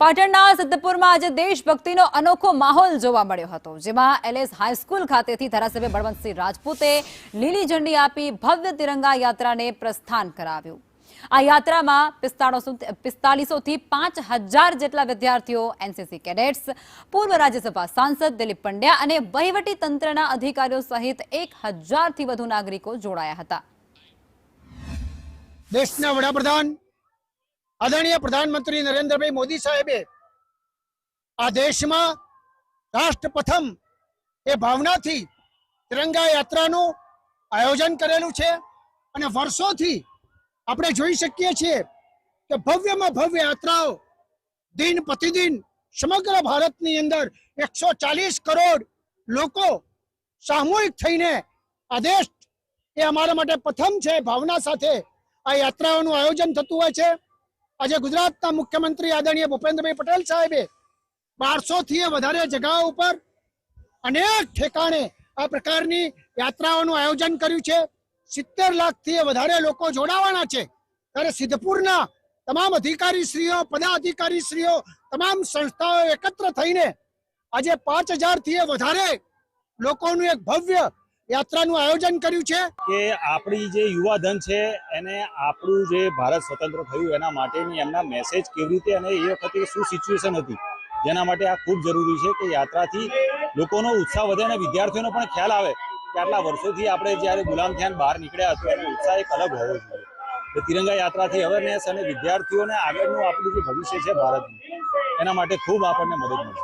પાટણના સિદ્ધપુરમાં આજે દેશભક્તિનો અનોખો માહોલ જોવા મળ્યો હતો, જેમાં એલએસ હાઈસ્કૂલ ખાતેથી ધારાસભ્ય બળવંતસિંહ રાજપૂતે લીલી ઝંડી આપી ભવ્ય તિરંગા યાત્રાને પ્રસ્થાન કરાવ્યું। આ યાત્રામાં 4500 થી 5000 જેટલા વિદ્યાર્થીઓ, એનસીસી કેડેટ્સ, પૂર્વ રાજ્યસભા સાંસદ દિલીપ પંડ્યા અને વહીવટી તંત્રના અધિકારીઓ સહિત 1000 થી વધુ નાગરિકો જોડાયા હતા। દેશના વડાપ્રધાન आदरणीय प्रधानमंत्री नरेंद्र भाई मोदी साहेबे आ देश में राष्ट्र प्रथम ए भावना थी तिरंगा यात्रा नु आयोजन करेलू छे अने वर्षोथी आपणे जोई शकीए छीए के भव्य में भव्य यात्राओ दिन प्रतिदिन समग्र भारतनी अंदर 140 करोड़ लोको सामूहिक थईने आ देश ए अमारा माटे प्रथम छे भावना साथे आ यात्राओनुं आयोजन थतुं होय छे। आज गुजरात मुख्यमंत्री आदरणीय भूपेन्द्रभाई पटेल साहेबे 1200 थी वधारे जगहों पर अनेक ठेकाणे आ प्रकारनी यात्राओनुं आयोजन कर्युं छे। 70 लाख थी वधारे लोको जोड़ावाना छे। त्यारे सिद्धपुरना तमाम अधिकारीश्रीओ, पदाधिकारीश्रीओ, तमाम संस्थाओ एकत्र थईने आजे 5000 थी वधारे लोकोनुं एक भव्य यात्रानुं आयोजन कर्युं छे के आपणी जे युवा धन छे एने आपणुं जे भारत स्वतंत्र थयुं एना माटेनी एमना मेसेज केवी रीते अने ए वखते शुं सिच्युएशन हती जेना माटे आ खूब जरूरी छे के यात्राथी लोकोनो उत्साह वधे अने विद्यार्थीओनो पण ख्याल आवे के आटला वर्षोथी आपणे ज्यारे गुलाम थयाने बहार निकळ्या हतो एनो उत्साह एक अलग होवो जोईए। तो तिरंगा यात्राथी अवेरनेस अने विद्यार्थीओने आगळनुं आपणुं जे भविष्य छे भारतनुं एना माटे खूब आपणने मदद मळशे।